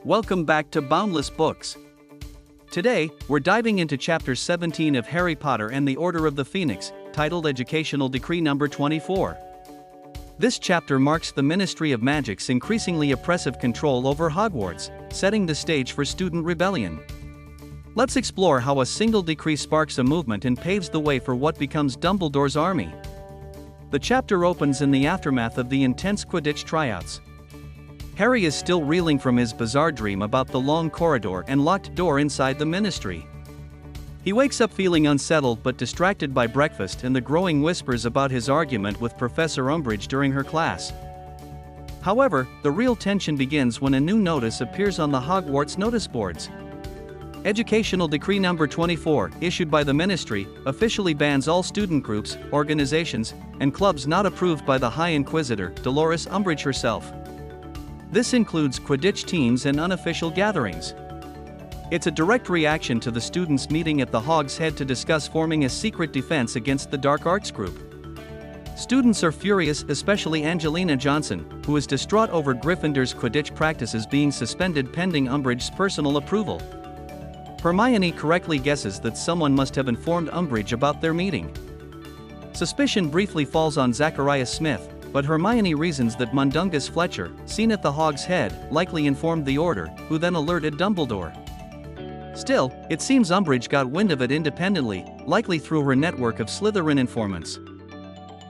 Welcome back to Boundless Books. Today, we're diving into Chapter 17 of Harry Potter and the Order of the Phoenix, titled Educational Decree Number 24. This chapter marks the Ministry of Magic's increasingly oppressive control over Hogwarts, setting the stage for student rebellion. Let's explore how a single decree sparks a movement and paves the way for what becomes Dumbledore's army. The chapter opens in the aftermath of the intense Quidditch tryouts. Harry is still reeling from his bizarre dream about the long corridor and locked door inside the Ministry. He wakes up feeling unsettled but distracted by breakfast and the growing whispers about his argument with Professor Umbridge during her class. However, the real tension begins when a new notice appears on the Hogwarts notice boards. Educational Decree Number 24, issued by the Ministry, officially bans all student groups, organizations, and clubs not approved by the High Inquisitor, Dolores Umbridge herself. This includes Quidditch teams and unofficial gatherings. It's a direct reaction to the students meeting at the Hog's Head to discuss forming a secret defense against the Dark Arts group. Students are furious, especially Angelina Johnson, who is distraught over Gryffindor's Quidditch practices being suspended pending Umbridge's personal approval. Hermione correctly guesses that someone must have informed Umbridge about their meeting. Suspicion briefly falls on Zacharias Smith, but Hermione reasons that Mundungus Fletcher, seen at the Hog's Head, likely informed the Order, who then alerted Dumbledore. Still, it seems Umbridge got wind of it independently, likely through her network of Slytherin informants.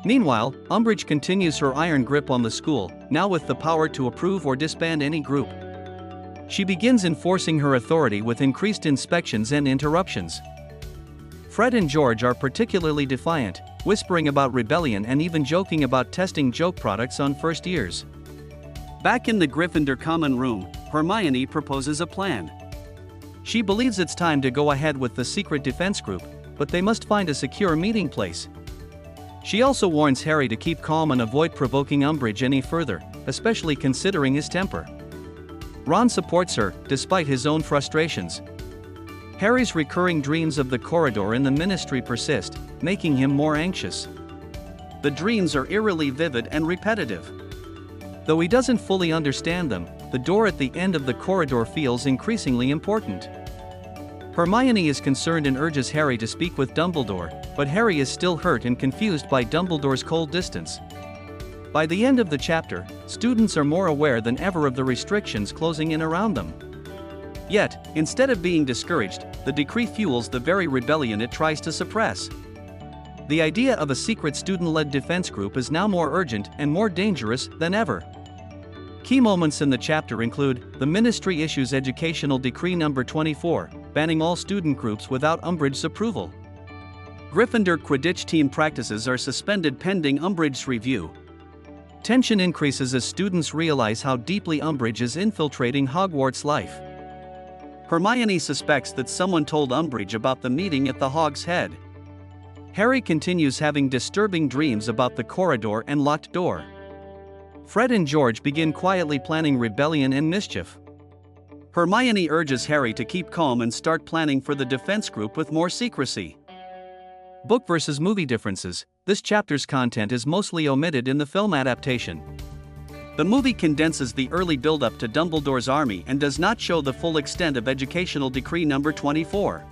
Meanwhile, Umbridge continues her iron grip on the school, now with the power to approve or disband any group. She begins enforcing her authority with increased inspections and interruptions. Fred and George are particularly defiant, whispering about rebellion and even joking about testing joke products on first years. Back in the Gryffindor common room, Hermione proposes a plan. She believes it's time to go ahead with the secret defense group, but they must find a secure meeting place. She also warns Harry to keep calm and avoid provoking Umbridge any further, especially considering his temper. Ron supports her, despite his own frustrations. Harry's recurring dreams of the corridor in the Ministry persist, making him more anxious. The dreams are eerily vivid and repetitive. Though he doesn't fully understand them, the door at the end of the corridor feels increasingly important. Hermione is concerned and urges Harry to speak with Dumbledore, but Harry is still hurt and confused by Dumbledore's cold distance. By the end of the chapter, students are more aware than ever of the restrictions closing in around them. Yet, instead of being discouraged, the decree fuels the very rebellion it tries to suppress. The idea of a secret student-led defense group is now more urgent and more dangerous than ever. Key moments in the chapter include, the Ministry issues Educational Decree Number 24, banning all student groups without Umbridge's approval. Gryffindor Quidditch team practices are suspended pending Umbridge's review. Tension increases as students realize how deeply Umbridge is infiltrating Hogwarts life. Hermione suspects that someone told Umbridge about the meeting at the Hog's Head. Harry continues having disturbing dreams about the corridor and locked door. Fred and George begin quietly planning rebellion and mischief. Hermione urges Harry to keep calm and start planning for the defense group with more secrecy. Book versus movie differences. This chapter's content is mostly omitted in the film adaptation. The movie condenses the early build-up to Dumbledore's army and does not show the full extent of Educational Decree Number 24.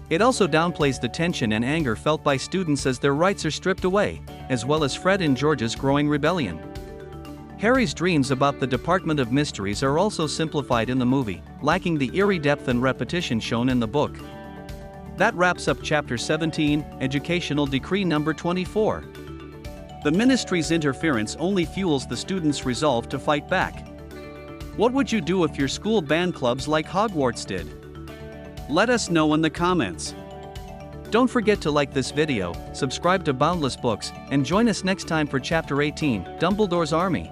It also downplays the tension and anger felt by students as their rights are stripped away, as well as Fred and George's growing rebellion. Harry's dreams about the Department of Mysteries are also simplified in the movie, lacking the eerie depth and repetition shown in the book. That wraps up Chapter 17, Educational Decree Number 24. The Ministry's interference only fuels the students' resolve to fight back. What would you do if your school banned clubs like Hogwarts did? Let us know in the comments. Don't forget to like this video, subscribe to Boundless Books, and join us next time for Chapter 18, Dumbledore's Army.